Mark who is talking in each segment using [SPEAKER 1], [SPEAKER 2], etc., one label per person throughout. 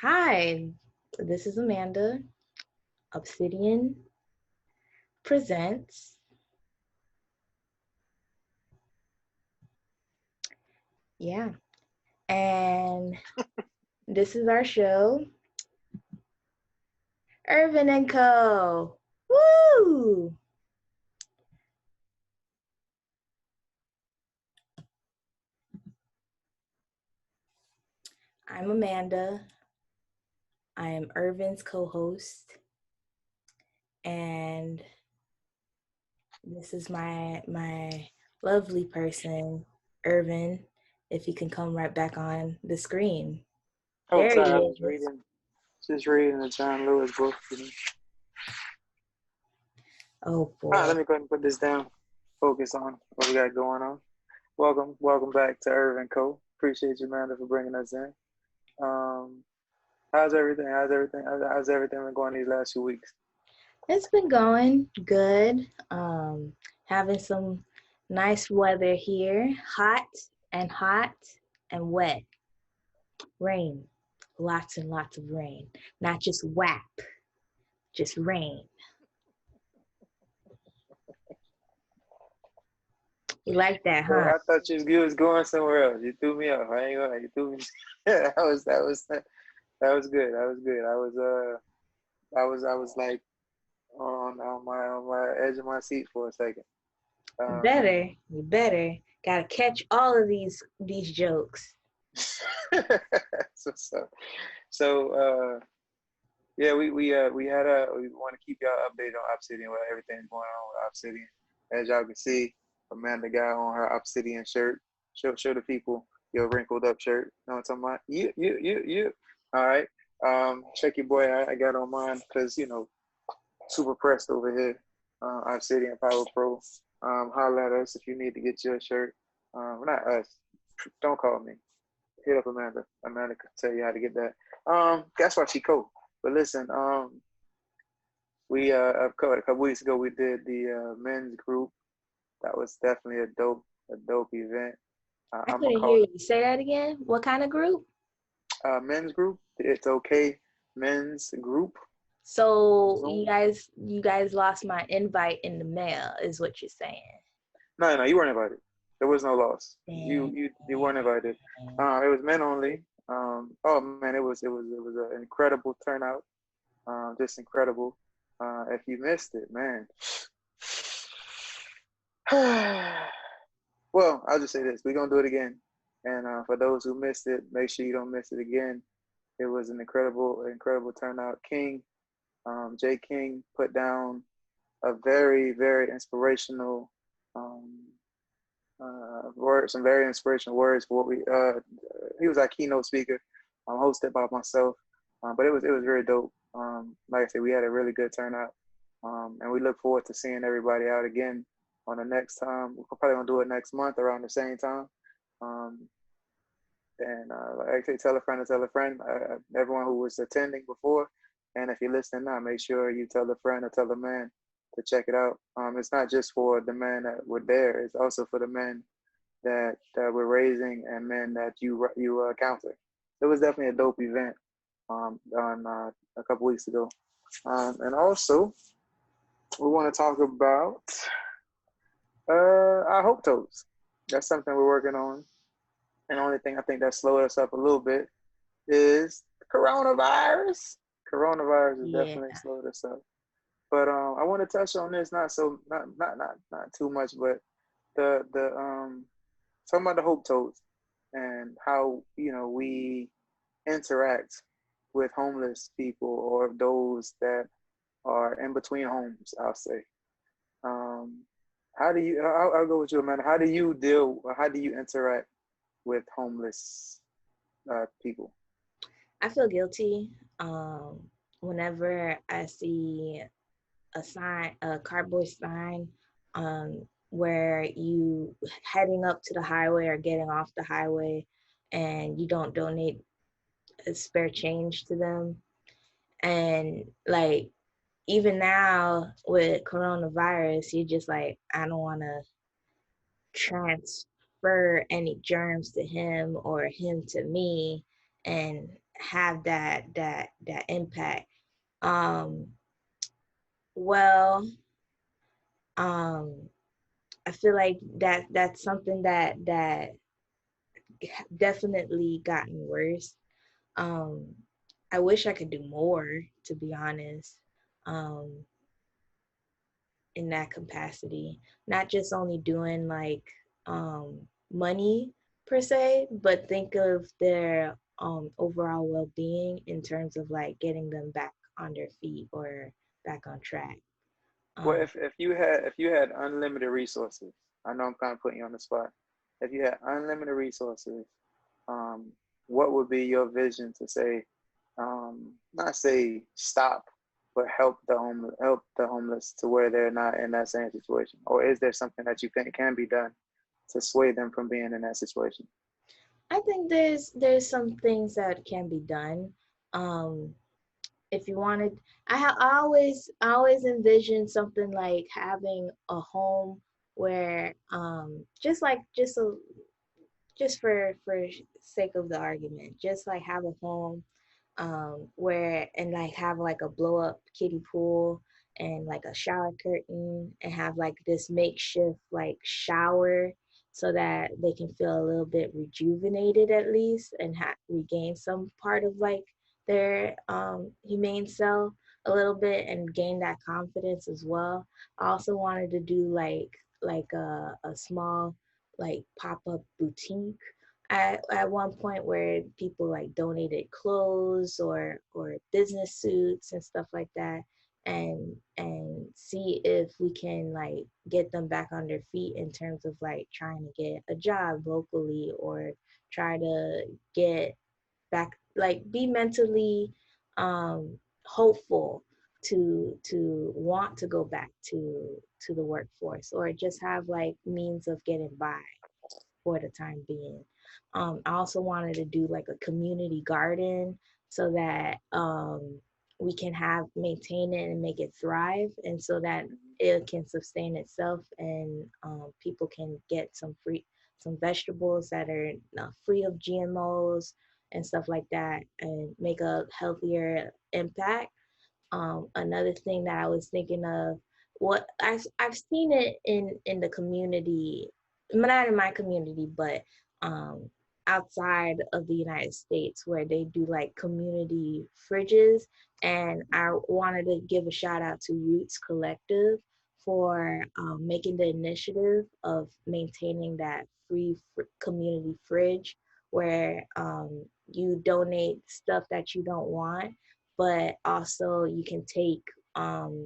[SPEAKER 1] Hi, this is Amanda. Obsidian presents. Yeah. And this is our show, Irv Co. Woo! I'm Amanda. I am Irvin's co-host. And this is my lovely person, Irvin, if he can come right back on the screen.
[SPEAKER 2] Oh,
[SPEAKER 1] There
[SPEAKER 2] sorry, I
[SPEAKER 1] he
[SPEAKER 2] was
[SPEAKER 1] is.
[SPEAKER 2] reading the John Lewis book.
[SPEAKER 1] Oh
[SPEAKER 2] All right,
[SPEAKER 1] boy.
[SPEAKER 2] let me go ahead and put this down. Focus on what we got going on. Welcome back to Irv Co. Appreciate you, Amanda, for bringing us in. Um, how's everything? How's everything been going these last few weeks?
[SPEAKER 1] It's been going good. Having some nice weather here. Hot and wet. Rain. Lots and lots of rain. Not just WAP, just rain. You like that,
[SPEAKER 2] Well,
[SPEAKER 1] huh?
[SPEAKER 2] I thought you was going somewhere else. You threw me off. I ain't gonna. You threw me. That was good. That was good. I was like on my edge of my seat for a second. Um,
[SPEAKER 1] You better. Gotta catch all of these jokes.
[SPEAKER 2] so so so yeah, we want to keep y'all updated on Obsidian, what everything's going on with Obsidian. As y'all can see, Amanda got on her Obsidian shirt. Show the people your wrinkled up shirt. You know what I'm talking about? You. All right. Check your boy. I got on mine because super pressed over here. Obsidian Power Pro. Holler at us if you need to get your shirt. Not us. Don't call me. Hit up Amanda. Amanda can tell you how to get that. That's why she cool. But listen, we a couple weeks ago we did the men's group. That was definitely a dope event.
[SPEAKER 1] I
[SPEAKER 2] I'm gonna
[SPEAKER 1] couldn't
[SPEAKER 2] call
[SPEAKER 1] hear
[SPEAKER 2] it
[SPEAKER 1] you. Say that again. What kind of group?
[SPEAKER 2] men's group. It's okay, men's group.
[SPEAKER 1] So you
[SPEAKER 2] Zoom.
[SPEAKER 1] guys lost my invite in the mail, is what you're saying.
[SPEAKER 2] No, you weren't invited. There was no loss. You
[SPEAKER 1] Dang.
[SPEAKER 2] you weren't invited. It was men only. Oh man, it was an incredible turnout. Just incredible. If you missed it, man. Well, I'll just say this: we're gonna do it again. And for those who missed it, make sure you don't miss it again. It was an incredible turnout. Jay King put down a very, very inspirational um, some very inspirational words for what we. He was our keynote speaker, hosted by myself, but it was very dope. Like I said, we had a really good turnout, and we look forward to seeing everybody out again on the next time. We're probably gonna do it next month around the same time. Um, and like I say, tell a friend to tell a friend. Everyone who was attending before, and if you're listening now, make sure you tell a friend or tell a man to check it out. It's not just for the men that were there; it's also for the men that we're raising and men that you counter. It was definitely a dope event on a couple weeks ago, and also we want to talk about our hope toes. That's something we're working on, and the only thing I think that slowed us up a little bit is coronavirus. Coronavirus has
[SPEAKER 1] Yeah.
[SPEAKER 2] definitely slowed us up. But I want to touch on this not too much, but the talking about the hope toes and how we interact with homeless people or those that are in between homes. I'll say. Um, how do you? I'll go with you, Amanda. How do you deal? How do you interact with homeless people?
[SPEAKER 1] I feel guilty whenever I see a cardboard sign, where you heading up to the highway or getting off the highway, and you don't donate a spare change to them. And like even now with coronavirus, you're just like, I don't want to transfer any germs to him or him to me, and have that impact. Um, well, um, I feel like that's something that definitely gotten worse. Um, I wish I could do more, to be honest, um, in that capacity. Not just only doing like money per se, but think of their overall well being in terms of like getting them back on their feet or back on track.
[SPEAKER 2] Well,
[SPEAKER 1] Um,
[SPEAKER 2] if you had unlimited resources, I know I'm kind of putting you on the spot. If you had unlimited resources, um, what would be your vision to say, not say stop, but help the homeless to where they're not in that same situation? Or is there something that you think can be done to sway them from being in that situation?
[SPEAKER 1] I think there's some things that can be done. Um, if you wanted, I always envision something like having a home where just like just for sake of the argument, just like have a home where and like have like a blow up kiddie pool and like a shower curtain and have like this makeshift like shower so that they can feel a little bit rejuvenated at least and regain some part of like their humane self a little bit and gain that confidence as well. I also wanted to do like a small like pop-up boutique at one point where people like donated clothes or business suits and stuff like that and see if we can like get them back on their feet in terms of like trying to get a job locally or try to get back like be mentally hopeful to want to go back to the workforce or just have like means of getting by for the time being. I also wanted to do like a community garden so that we can have maintain it and make it thrive, and so that it can sustain itself and people can get some vegetables that are free of GMOs and stuff like that, and make a healthier impact. Another thing that I was thinking of, what I've seen it in the community, not in my community, but um, outside of the United States, where they do like community fridges, and I wanted to give a shout out to Roots Collective for making the initiative of maintaining that free community fridge where you donate stuff that you don't want but also you can take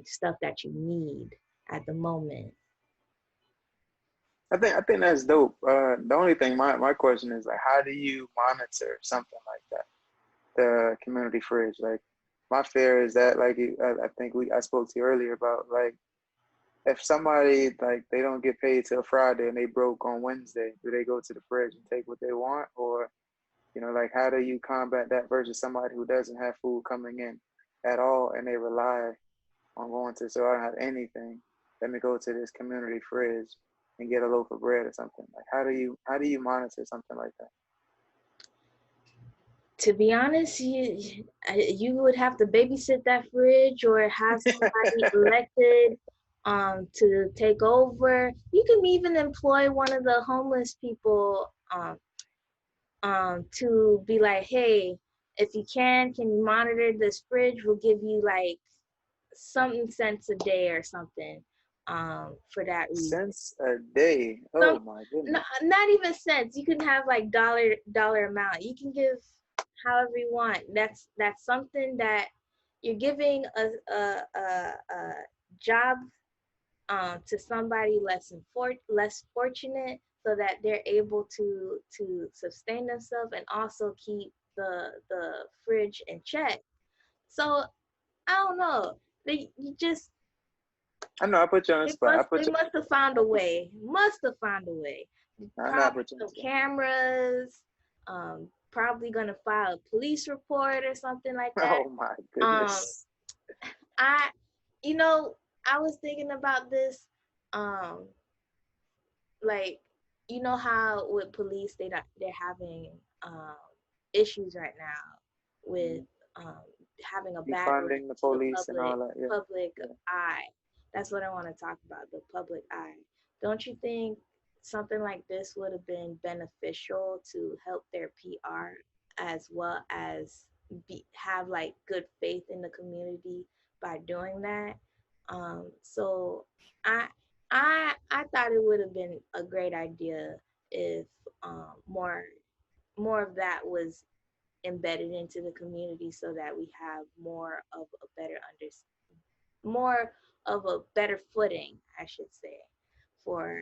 [SPEAKER 1] stuff that you need at the moment.
[SPEAKER 2] I think that's dope. The only thing my question is like, how do you monitor something like that? The community fridge. Like, my fear is that like I think I spoke to you earlier about like if somebody like they don't get paid till Friday and they broke on Wednesday, do they go to the fridge and take what they want, or like how do you combat that versus somebody who doesn't have food coming in at all and they rely on going to, so I don't have anything, let me go to this community fridge and get a loaf of bread or something. Like how do you monitor something like that?
[SPEAKER 1] To be honest, you would have to babysit that fridge or have somebody elected to take over. You can even employ one of the homeless people to be like, hey, if you can you monitor this fridge? We'll give you like something cents a day or something for that reason.
[SPEAKER 2] Cents a day.
[SPEAKER 1] Some
[SPEAKER 2] Oh my goodness.
[SPEAKER 1] not even cents. You can have like dollar amount. You can give however you want. That's something that you're giving a job to somebody less fortunate so that they're able to sustain themselves and also keep the fridge in check. So I don't know. They you just
[SPEAKER 2] I know I put you on the spot. I
[SPEAKER 1] they
[SPEAKER 2] put you.
[SPEAKER 1] must have found
[SPEAKER 2] I
[SPEAKER 1] a
[SPEAKER 2] put.
[SPEAKER 1] way. Must have found a way.
[SPEAKER 2] I know I
[SPEAKER 1] Probably
[SPEAKER 2] put you on the
[SPEAKER 1] some
[SPEAKER 2] spot.
[SPEAKER 1] cameras. Probably gonna file a police report or something like that.
[SPEAKER 2] Oh my
[SPEAKER 1] Um,
[SPEAKER 2] goodness.
[SPEAKER 1] I, you know, I was thinking about this. Um, like, you know how with police they're having um issues right now with um, having a battle
[SPEAKER 2] defunding the
[SPEAKER 1] to the
[SPEAKER 2] police and all that. Yeah,
[SPEAKER 1] public
[SPEAKER 2] yeah.
[SPEAKER 1] eye. That's what I want to talk about, the public eye. Don't you think something like this would have been beneficial to help their PR as well as have like good faith in the community by doing that? So I I thought it would have been a great idea if more of that was embedded into the community so that we have more of a better footing, I should say, for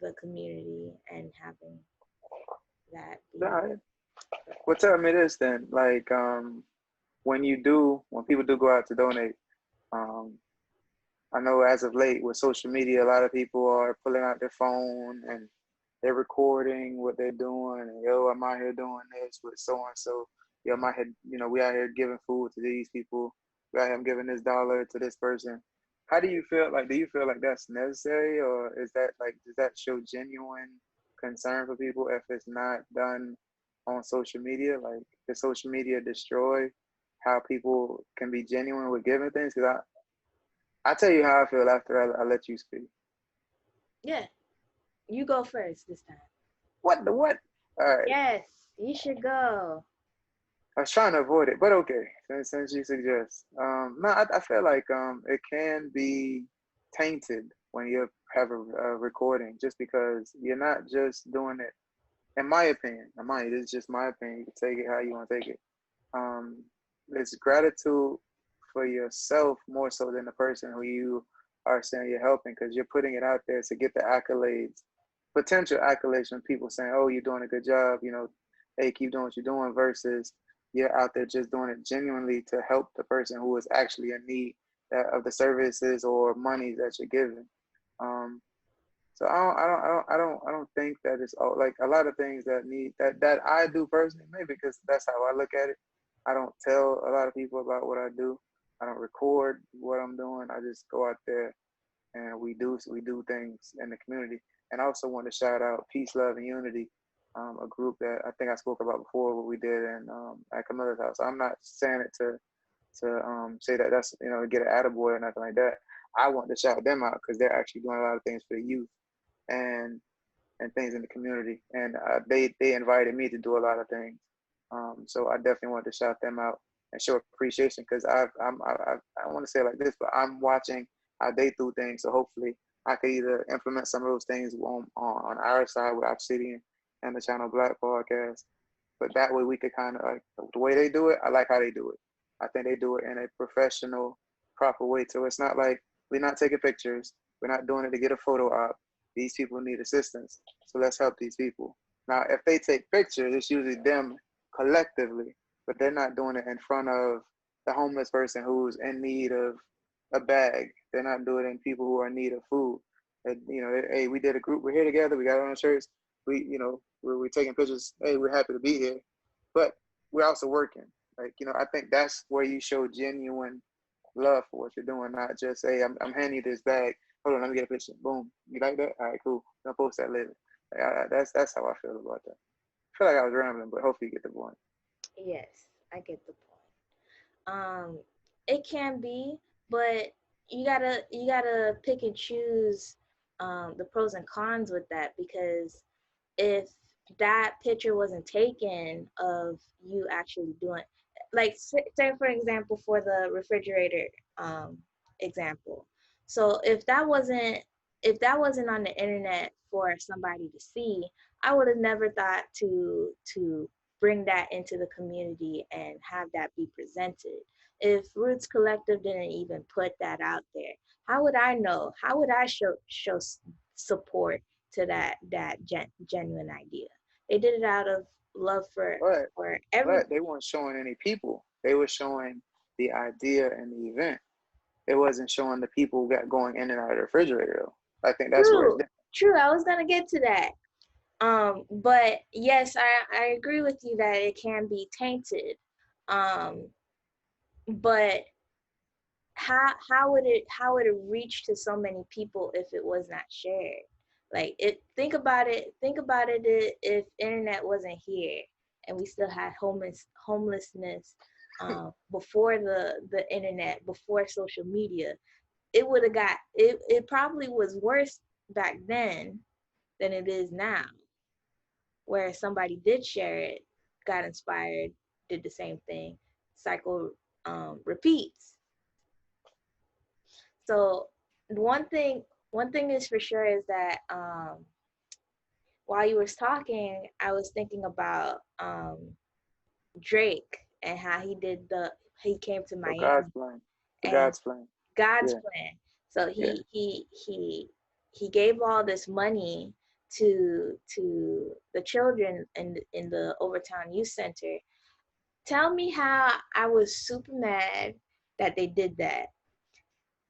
[SPEAKER 1] the community and having that
[SPEAKER 2] All
[SPEAKER 1] be.
[SPEAKER 2] right. Well, tell me this then. Like, when people do go out to donate, um, I know as of late with social media, a lot of people are pulling out their phone and they're recording what they're doing. And yo, I'm out here doing this with so and so. Yo, I'm out here, we out here giving food to these people. We out here I'm giving this dollar to this person. How do you feel? Like, do you feel like that's necessary, or is that like does that show genuine concern for people if it's not done on social media? Like, does social media destroy how people can be genuine with giving things? Because I tell you how I feel after I let you speak.
[SPEAKER 1] Yeah, you go first this time.
[SPEAKER 2] What the what? All right.
[SPEAKER 1] Yes, you should go.
[SPEAKER 2] I was trying to avoid it, but okay. Since you suggest, no, I feel like it can be tainted when you have a recording, just because you're not just doing it. In my opinion, mind you, this is just my opinion. You can take it how you want to take it. Um, it's gratitude for yourself more so than the person who you are saying you're helping, because you're putting it out there to get the accolades, potential accolades from people saying, "Oh, you're doing a good job," "Hey, keep doing what you're doing," versus you're out there just doing it genuinely to help the person who is actually in need of the services or money that you're giving. Um, so I don't think that it's all like a lot of things that need that I do personally, maybe because that's how I look at it. I don't tell a lot of people about what I do. I don't record what I'm doing. I just go out there and we do things in the community. And I also want to shout out Peace, Love, and Unity, a group that I think I spoke about before, what we did in at Camilla's house. I'm not saying it to say that that's get an attaboy or nothing like that. I want to shout them out because they're actually doing a lot of things for the youth and things in the community. And they invited me to do a lot of things. So I definitely want to shout them out and show appreciation because I want to say it like this, but I'm watching how they do things. So hopefully I could either implement some of those things on our side with Obsidian and the Channel Black podcast. But that way we could kind of like the way they do it. I like how they do it. I think they do it in a professional, proper way. So it's not like we're not taking pictures. We're not doing it to get a photo op. These people need assistance. So let's help these people. Now, if they take pictures, it's usually them collectively, but they're not doing it in front of the homeless person who's in need of a bag. They're not doing it in people who are in need of food. And, hey, we did a group. We're here together. We got on our shirts. We're taking pictures. Hey, we're happy to be here, but we're also working. Like, I think that's where you show genuine love for what you're doing, not just, hey, I'm handing you this bag. Hold on, let me get a picture. Boom. You like that? All right, cool. I'll post that later. Like, that's how I feel about that. I feel like I was rambling, but hopefully you get the point.
[SPEAKER 1] Yes, I get the point. It can be, but you gotta pick and choose the pros and cons with that because if that picture wasn't taken of you actually doing like say for example for the refrigerator um example, so if that wasn't on the internet for somebody to see, I would have never thought to bring that into the community and have that be presented. If Roots Collective didn't even put that out there, how would I know? How would I show support to that genuine idea? They did it out of love
[SPEAKER 2] But
[SPEAKER 1] for every.
[SPEAKER 2] they weren't showing any people. They were showing the idea and the event. It wasn't showing the people got going in and out of the refrigerator though. I think that's where it's
[SPEAKER 1] True,
[SPEAKER 2] different.
[SPEAKER 1] true. I was gonna get to that. But yes, I agree with you that it can be tainted. Um, but how would it reach to so many people if it was not shared? Like it think about it if internet wasn't here and we still had homelessness before the internet, before social media, it would have got it probably was worse back then than it is now, where somebody did share it, got inspired, did the same thing, cycle repeats. So one thing one thing is for sure is that while you was talking, I was thinking about Drake and how he came to
[SPEAKER 2] So God's
[SPEAKER 1] Miami
[SPEAKER 2] plan. The
[SPEAKER 1] and
[SPEAKER 2] God's plan.
[SPEAKER 1] God's
[SPEAKER 2] Yeah.
[SPEAKER 1] plan. So
[SPEAKER 2] Yeah.
[SPEAKER 1] he gave all this money to the children in the Overtown Youth Center. Tell me how I was super mad that they did that.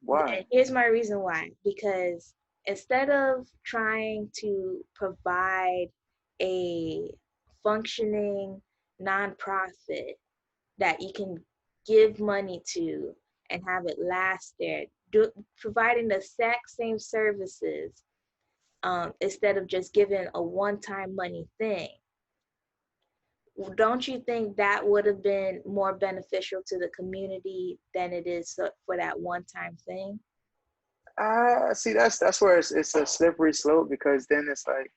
[SPEAKER 2] Why?
[SPEAKER 1] And here's my reason why. Because instead of trying to provide a functioning nonprofit that you can give money to and have it last there, providing the exact same services instead of just giving a one-time money thing. Don't you think that would have been more beneficial to the community than it is for that one-time thing?
[SPEAKER 2] See, that's where it's a slippery slope, because then it's like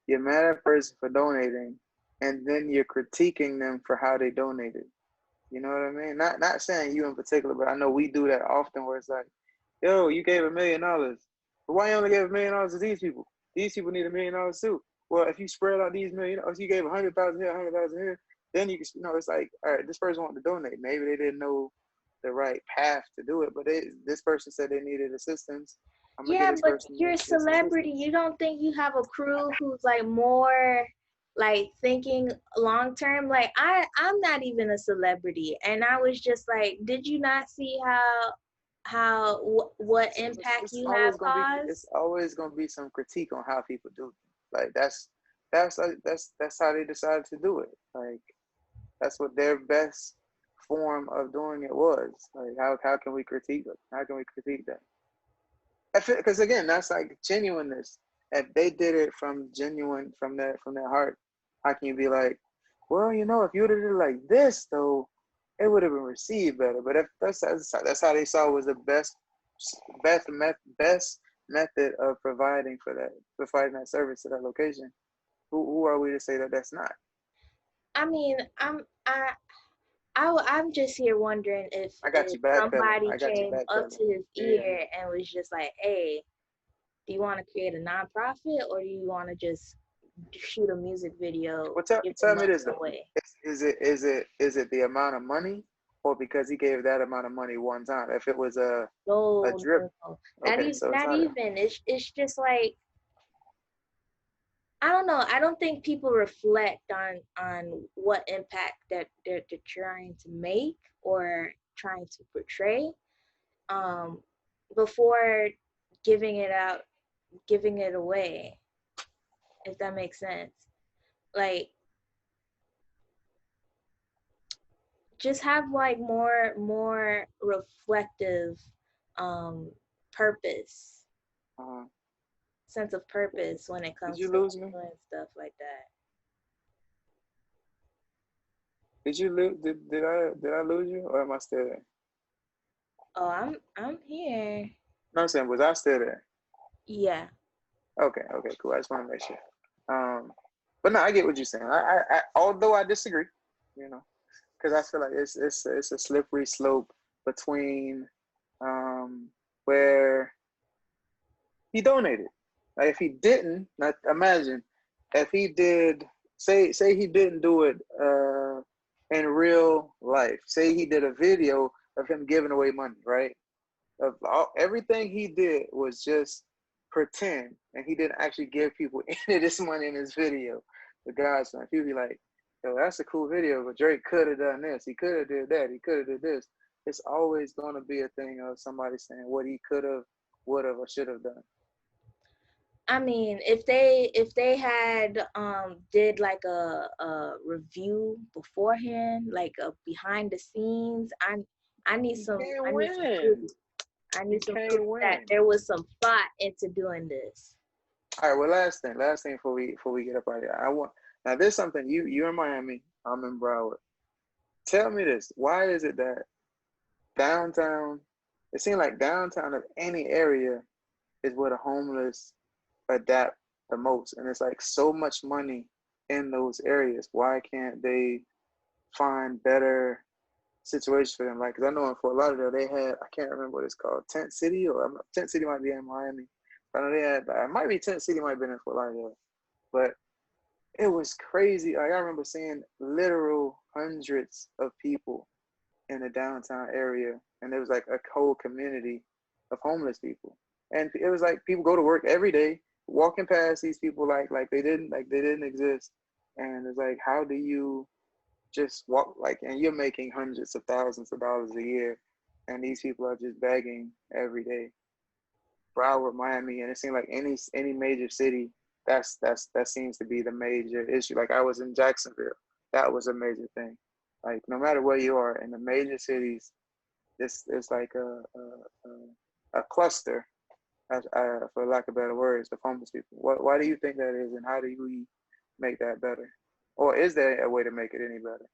[SPEAKER 2] you're mad at a person for donating, and then you're critiquing them for how they donated. You know what I mean? Not saying you in particular, but I know we do that often, where it's like, yo, you gave $1 million, but why you only gave $1 million to these people? These people need $1 million too. Well, if you spread out these million, or if you gave 100,000 here, 100,000 here, then you can, it's like, all right, this person wanted to donate. Maybe they didn't know the right path to do it, but this person said they needed assistance. I'm gonna give
[SPEAKER 1] Yeah,
[SPEAKER 2] this
[SPEAKER 1] but
[SPEAKER 2] person
[SPEAKER 1] you're a
[SPEAKER 2] this
[SPEAKER 1] celebrity.
[SPEAKER 2] assistance.
[SPEAKER 1] You don't think you have a crew who's like more like thinking long term? Like I'm not even a celebrity, and I was just like, did you not see what impact
[SPEAKER 2] It's
[SPEAKER 1] you have
[SPEAKER 2] always gonna be
[SPEAKER 1] caused?
[SPEAKER 2] some critique on how people do things. Like that's how they decided to do it. Like that's what their best form of doing it was. Like how can we critique it? How can we critique that? Because again, that's like genuineness. If they did it from genuine, from their heart, how can you be like, well, if you would have did it like this though, it would have been received better. But if that's how they saw was the best method of providing that service to that location. Who are we to say that that's not?
[SPEAKER 1] I mean, I'm just here wondering
[SPEAKER 2] I got
[SPEAKER 1] if
[SPEAKER 2] you backpedaling.
[SPEAKER 1] somebody
[SPEAKER 2] I got you
[SPEAKER 1] came up
[SPEAKER 2] backpedaling.
[SPEAKER 1] to his
[SPEAKER 2] Yeah.
[SPEAKER 1] ear and was just like, "Hey, do you want to create a nonprofit or do you want to just shoot a music video
[SPEAKER 2] Well, tell,
[SPEAKER 1] giving
[SPEAKER 2] tell me
[SPEAKER 1] money
[SPEAKER 2] this though:
[SPEAKER 1] away?"
[SPEAKER 2] is it the amount of money, or because he gave that amount of money one time? If it was a
[SPEAKER 1] No,
[SPEAKER 2] drip,
[SPEAKER 1] no, no.
[SPEAKER 2] okay, so it's
[SPEAKER 1] Not
[SPEAKER 2] not.
[SPEAKER 1] even. It's just like I don't know. I don't think people reflect on what impact that they're trying to make or trying to portray um before giving it out, giving it away, if that makes sense. Like just have like more reflective um purpose,
[SPEAKER 2] Uh,
[SPEAKER 1] sense of purpose when it
[SPEAKER 2] did
[SPEAKER 1] comes
[SPEAKER 2] you
[SPEAKER 1] to
[SPEAKER 2] lose
[SPEAKER 1] like
[SPEAKER 2] me?
[SPEAKER 1] doing stuff like that.
[SPEAKER 2] Did you lose? Did I lose you, or am I still there?
[SPEAKER 1] Oh, I'm here.
[SPEAKER 2] No, I'm saying, was I still there?
[SPEAKER 1] Yeah.
[SPEAKER 2] Okay, okay, cool. I just want to make sure. But no, I get what you're saying. Although I disagree, you know, because I feel like it's a slippery slope between um where he donated. Like if he didn't, not imagine if he did. Say he didn't do it in real life. Say he did a video of him giving away money, right? Everything he did was just pretend, and he didn't actually give people any of this money in his video. The God's son, he'd be like, "Yo, that's a cool video, but Drake could have done this. He could have did that. He could have did this." It's always going to be a thing of somebody saying what he could have, would have, or should have done.
[SPEAKER 1] I mean, if they had did like a review beforehand, like a behind the scenes,
[SPEAKER 2] You can't
[SPEAKER 1] I need some proof.
[SPEAKER 2] win.
[SPEAKER 1] I
[SPEAKER 2] You
[SPEAKER 1] need some proof
[SPEAKER 2] can't
[SPEAKER 1] that
[SPEAKER 2] win.
[SPEAKER 1] there was some thought into doing this.
[SPEAKER 2] All right. Well, last thing before we get up out of here, I want now. There's something you're in Miami. I'm in Broward. Tell me this. Why is it that downtown, it seems like downtown of any area is where the homeless adapt the most. And it's like so much money in those areas. Why can't they find better situations for them? Like, cause I know in Fort Lauderdale they had, I can't remember what it's called, Tent City, or Tent City might be in Miami. But I know they had, it might be Tent City, might have been in Fort Lauderdale. But it was crazy. Like, I remember seeing literal hundreds of people in the downtown area, and there was like a whole community of homeless people. And it was like people go to work every day, walking past these people like they didn't exist. And it's like, how do you just walk like, and you're making hundreds of thousands of dollars a year, and these people are just begging every day. Broward, Miami, and it seemed like any major city, that seems to be the major issue. Like I was in Jacksonville, that was a major thing. Like no matter where you are in the major cities, this is like a cluster, for lack of better words, of homeless people. Why do you think that is, and how do we make that better, or is there a way to make it any better?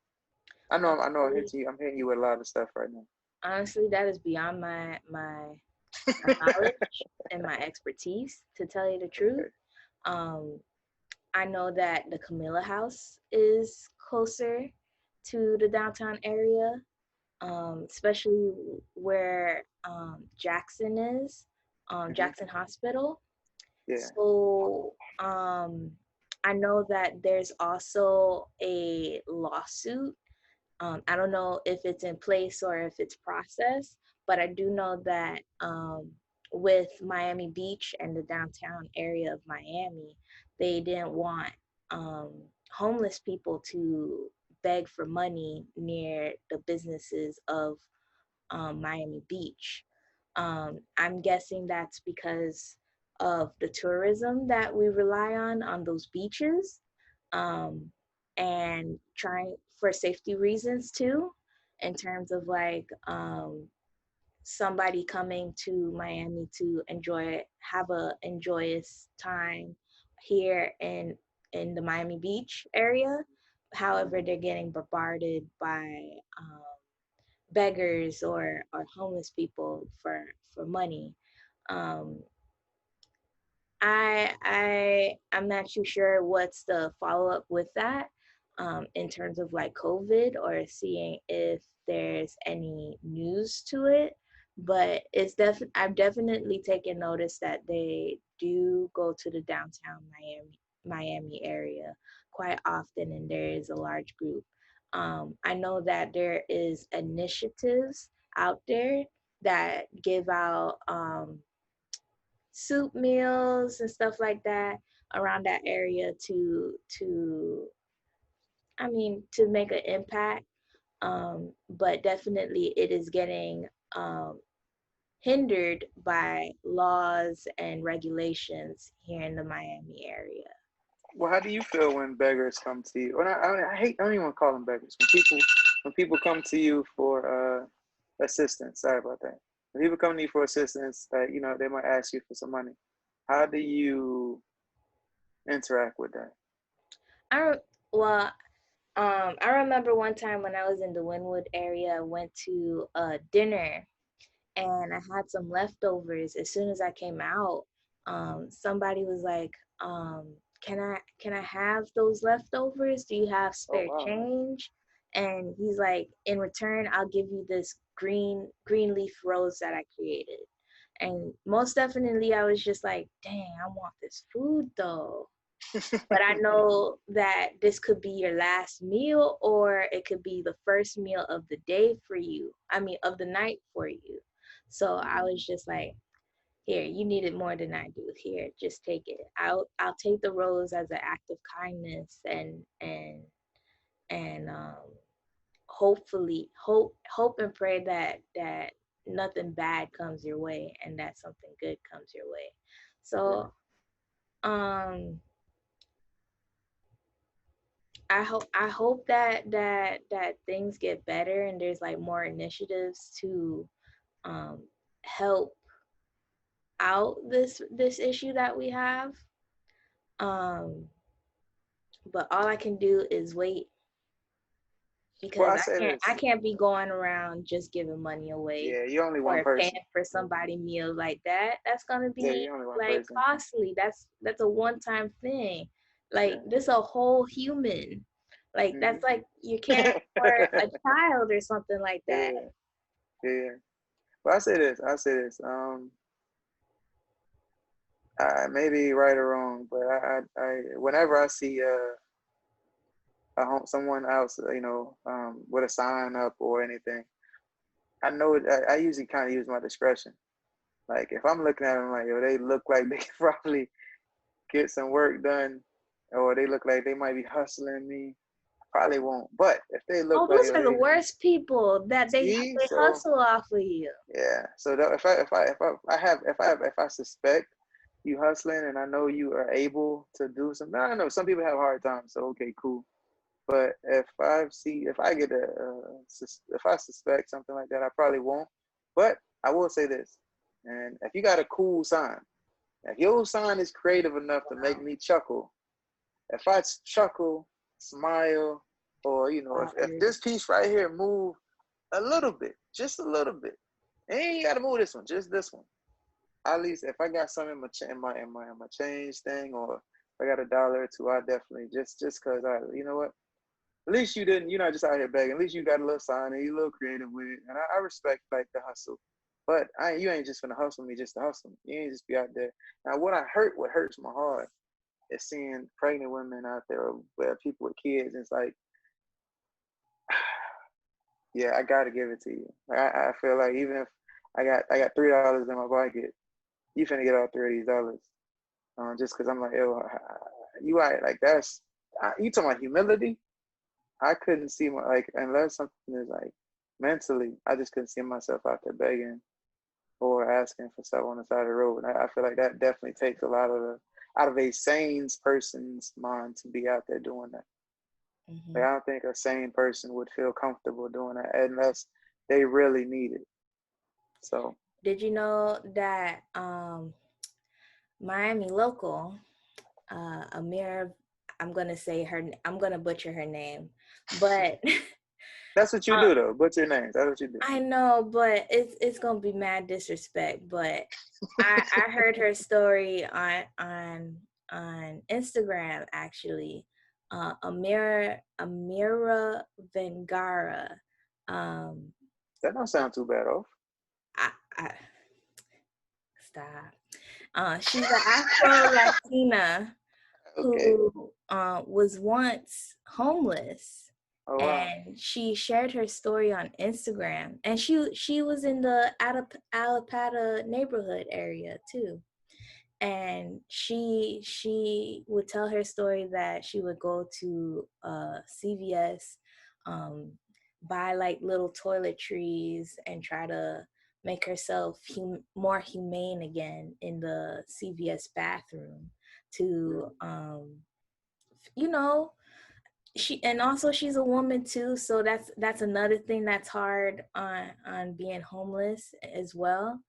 [SPEAKER 2] I know
[SPEAKER 1] Honestly,
[SPEAKER 2] I'm hitting you with a lot of stuff right now.
[SPEAKER 1] honestly, that is beyond my knowledge and my expertise, to tell you the truth.
[SPEAKER 2] Okay.
[SPEAKER 1] Um, I know that the Camilla House is closer to the downtown area, especially where Jackson is,
[SPEAKER 2] Hmm.
[SPEAKER 1] Jackson Hospital.
[SPEAKER 2] Yeah.
[SPEAKER 1] So I know that there's also a lawsuit. I don't know if it's in place or if it's processed, but I do know that with Miami Beach and the downtown area of Miami, they didn't want um, homeless people to beg for money near the businesses of Miami Beach. I'm guessing that's because of the tourism that we rely on those beaches, um, and trying for safety reasons too, in terms of like somebody coming to Miami to have a enjoyous time here in the Miami Beach area. However, they're getting bombarded by beggars or homeless people for money. Um, I'm not too sure what's the follow up with that, in terms of like COVID, or seeing if there's any news to it. But I've definitely taken notice that they do go to the downtown Miami area quite often, and there is a large group. I know that there is initiatives out there that give out soup meals and stuff like that around that area to to make an impact. But definitely it is getting hindered by laws and regulations here in the Miami area.
[SPEAKER 2] Well, how do you feel when beggars come to you? Well, I hate, I don't even want to call them beggars. When people come to you for assistance. Sorry about that. When people come to you for assistance, you know, they might ask you for some money. How do you interact with that?
[SPEAKER 1] I don't, well, I remember one time when I was in the Wynwood area, I went to a dinner and I had some leftovers. As soon as I came out, somebody was like, can I have those leftovers? Do you have
[SPEAKER 2] Oh
[SPEAKER 1] spare
[SPEAKER 2] wow.
[SPEAKER 1] change? And he's like, in return, I'll give you this green leaf rose that I created. And most definitely, I was just like, dang, I want this food though. But I know that this could be your last meal, or it could be the first meal of the day for you. I mean, of the night for you. So I was just like, here, you need it more than I do. Here, just take it. I'll take the rose as an act of kindness, and hopefully hope and pray that nothing bad comes your way and that something good comes your way.
[SPEAKER 2] Yeah.
[SPEAKER 1] So um I hope that things get better and there's like more initiatives to um, help out this issue that we have. Um, but all I can do is wait.
[SPEAKER 2] Well,
[SPEAKER 1] because
[SPEAKER 2] I say
[SPEAKER 1] I
[SPEAKER 2] this.
[SPEAKER 1] can't be going around just giving money away
[SPEAKER 2] Yeah, you're only one
[SPEAKER 1] or paying
[SPEAKER 2] person.
[SPEAKER 1] for somebody meal like that. That's gonna
[SPEAKER 2] Yeah,
[SPEAKER 1] be
[SPEAKER 2] you're only one
[SPEAKER 1] like
[SPEAKER 2] person.
[SPEAKER 1] costly. That's a one time thing. Like
[SPEAKER 2] Yeah.
[SPEAKER 1] this a whole human. Like
[SPEAKER 2] Hmm.
[SPEAKER 1] that's like you're caring for a child or something like that.
[SPEAKER 2] Yeah, yeah. But I say this. I say this. I may be right or wrong, but whenever I see someone else, with a sign up or anything, I know I usually kind of use my discretion. Like if I'm looking at them like, yo, they look like they can probably get some work done, or they look like they might be hustling me, probably won't. But if they look
[SPEAKER 1] Oh,
[SPEAKER 2] like,
[SPEAKER 1] those
[SPEAKER 2] yo,
[SPEAKER 1] are the
[SPEAKER 2] they
[SPEAKER 1] worst people that
[SPEAKER 2] see,
[SPEAKER 1] they
[SPEAKER 2] so
[SPEAKER 1] hustle off of you.
[SPEAKER 2] yeah. So that if I suspect you hustling and I know you are able to do something, I know some people have hard times. So okay, cool. But if I get if I suspect something like that, I probably won't. But I will say this, and if you got a cool sign, if your sign is creative enough to make
[SPEAKER 1] Wow.
[SPEAKER 2] me chuckle, if I chuckle, smile, or
[SPEAKER 1] Wow,
[SPEAKER 2] if
[SPEAKER 1] Irv.
[SPEAKER 2] this piece right here move a little bit, just a little bit, and you ain't got to move this one, just this one. At least if I got something in my change thing, or if I got a dollar or two, I definitely just cause you know what, at least you're not just out here begging. At least you got a little sign and you're a little creative with it. And I respect like the hustle. But you ain't just gonna hustle me just to hustle me. You ain't just be out there. Now what hurts my heart is seeing pregnant women out there where people with kids. It's like, yeah, I gotta give it to you. I feel like even if I got $3 in my pocket, you finna get all $3 of these. Just cause I'm like, yo, you right, like you talking about humility. I couldn't see my like unless something is like mentally, I just couldn't see myself out there begging or asking for stuff on the side of the road. And I feel like that definitely takes a lot of out of a sane person's mind to be out there doing that. Like
[SPEAKER 1] Hmm.
[SPEAKER 2] I don't think a sane person would feel comfortable doing that unless they really need it. So
[SPEAKER 1] Did you know that Miami local, Amir, I'm gonna butcher her name, but
[SPEAKER 2] that's what you
[SPEAKER 1] uh,
[SPEAKER 2] do though. What's your name? That's what you do.
[SPEAKER 1] I know, but it's gonna be mad disrespect. But I heard her story on Instagram actually. Amira Vengara. Um,
[SPEAKER 2] That don't sound too bad off.
[SPEAKER 1] I stop. She's an Afro Latina
[SPEAKER 2] Okay.
[SPEAKER 1] who was once homeless,
[SPEAKER 2] Oh wow.
[SPEAKER 1] and she shared her story on Instagram. And she was in the Alapata neighborhood area too. And she would tell her story that she would go to CVS, um, buy like little toiletries and try to make herself more humane again in the CVS bathroom to
[SPEAKER 2] Mm,
[SPEAKER 1] you know and also she's a woman too, so that's another thing that's hard on being homeless as well.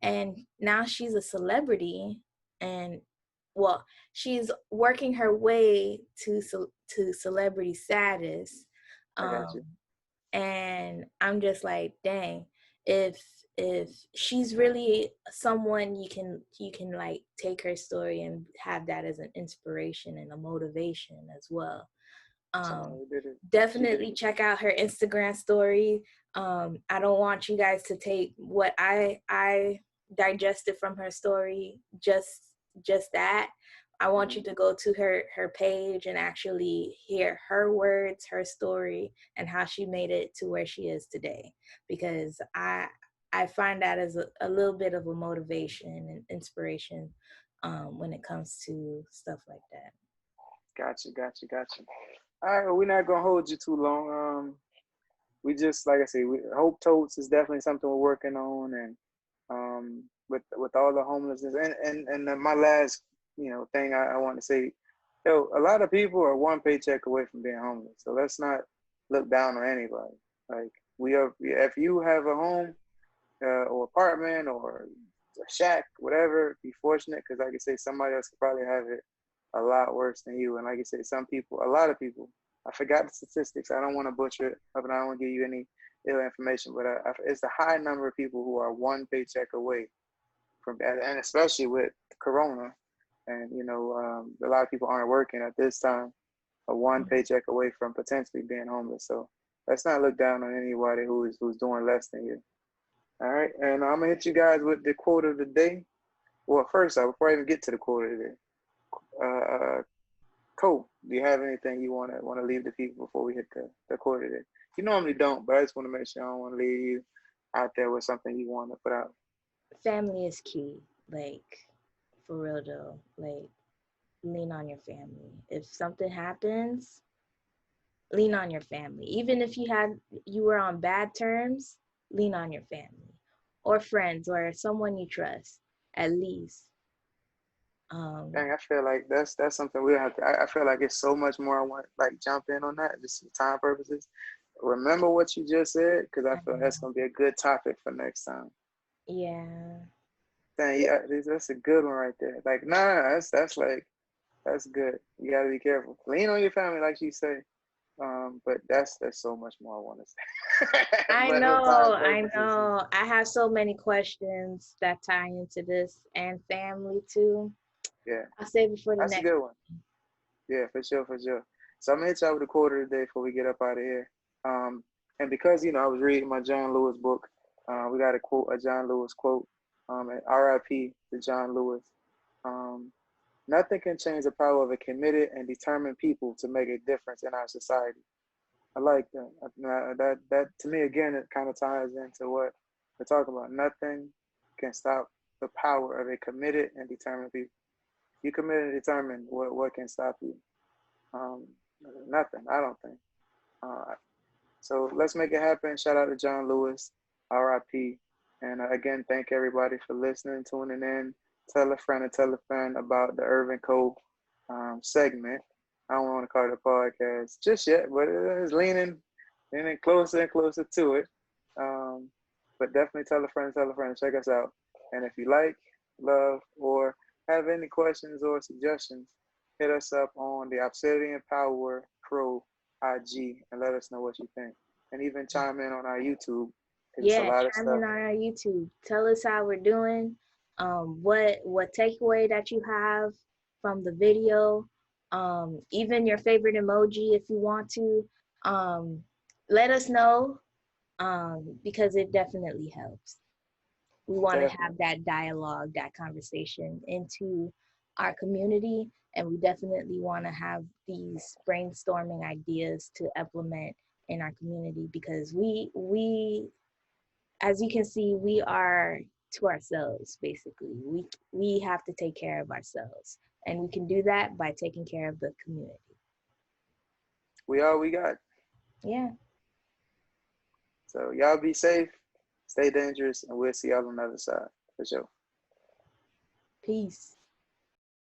[SPEAKER 1] And now she's a celebrity, and well, she's working her way to celebrity status.
[SPEAKER 2] I got
[SPEAKER 1] um
[SPEAKER 2] you.
[SPEAKER 1] and I'm just like, dang, if if she's really someone you can like take her story and have that as an inspiration and a motivation as well. um,
[SPEAKER 2] Somebody did it. She did
[SPEAKER 1] Definitely
[SPEAKER 2] it.
[SPEAKER 1] check out her Instagram story. I don't want you guys to take what I digested from her story, just that. I want you
[SPEAKER 2] Hmm.
[SPEAKER 1] to go to her page and actually hear her words, her story, and how she made it to where she is today. Because I find that as a little bit of a motivation and inspiration when it comes to stuff like that.
[SPEAKER 2] Gotcha, gotcha, gotcha. All right, well, we're not gonna hold you too long. We just like I say, Hope Totes is definitely something we're working on, and with all the homelessness, and my last thing I want to say, a lot of people are one paycheck away from being homeless, so let's not look down on anybody. Like we are, if you have a home or apartment or a shack, whatever, be fortunate because like I say, somebody else could probably have it a lot worse than you, and like I say, some people, a lot of people. I forgot the statistics. I don't want to butcher it, but I don't want to give you any ill information. But it's a high number of people who are one paycheck away from, and especially with Corona, and a lot of people aren't working at this time, a one paycheck away from potentially being homeless. So let's not look down on anybody who's doing less than you. All right, and I'm gonna hit you guys with the quote of the day. Well, first, before I even get to the quote of the day, uh, Cole, do you have anything you wanna leave the people before we hit the quote of the day? You normally don't, but I just want to make sure I don't want to leave you out there with something you want to put out.
[SPEAKER 1] Family is key. Like, for real though. Like, lean on your family. If something happens, lean on your family. Even if you were on bad terms, lean on your family or friends or someone you trust at least.
[SPEAKER 2] Dang,
[SPEAKER 1] Um,
[SPEAKER 2] I feel like that's something we have to. I feel like it's so much more I want like jump in on that just for time purposes. Remember what you just said because I
[SPEAKER 1] I
[SPEAKER 2] feel that's
[SPEAKER 1] know.
[SPEAKER 2] gonna be a good topic for next time.
[SPEAKER 1] Yeah,
[SPEAKER 2] Dang, yeah, that's a good one right there. Like, nah, that's like that's good. You gotta be careful. Lean on your family, like you say. But that's so much more I want to say.
[SPEAKER 1] I
[SPEAKER 2] But for time
[SPEAKER 1] know. I
[SPEAKER 2] purposes,
[SPEAKER 1] know. I have so many questions that tie into this and family too.
[SPEAKER 2] yeah,
[SPEAKER 1] I'll save it for the
[SPEAKER 2] that's a
[SPEAKER 1] next.
[SPEAKER 2] good one. Yeah, for sure, for sure. So I'm gonna hit y'all with a quote of the day before we get up out of here. Um, and because I was reading my John Lewis book, we got a John Lewis quote. And R.I.P. to John Lewis. Um, Nothing can change the power of a committed and determined people to make a difference in our society. I like that. That to me again, it kind of ties into what we're talking about. Nothing can stop the power of a committed and determined people. You committed and determined. What can stop you? Um, Nothing. I don't think. Uh, so let's make it happen. Shout out to John Lewis, RIP. And again, thank everybody for listening, tuning in. Tell a friend and tell a friend about the Irv Co segment. I don't want to call it a podcast just yet, but it is leaning closer and closer to it. Um, but definitely tell a friend, check us out. And if you like, love, or have any questions or suggestions, hit us up on the Obsidian Power Pro IG and let us know what you think. And even chime in on our YouTube because it's a
[SPEAKER 1] Yeah,
[SPEAKER 2] lot of
[SPEAKER 1] chime
[SPEAKER 2] stuff.
[SPEAKER 1] in on our YouTube. Tell us how we're doing. What takeaway that you have from the video. Even your favorite emoji if you want to. Um, Let us know. Because it definitely helps. We want to have
[SPEAKER 2] Definitely.
[SPEAKER 1] that dialogue, that conversation into our community, and we definitely want to have these brainstorming ideas to implement in our community because we as you can see, we are to ourselves basically. We have to take care of ourselves, and we can do that by taking care of the community.
[SPEAKER 2] We all we got.
[SPEAKER 1] Yeah.
[SPEAKER 2] So y'all be safe, stay dangerous, and we'll see y'all on the other side for sure.
[SPEAKER 1] Peace.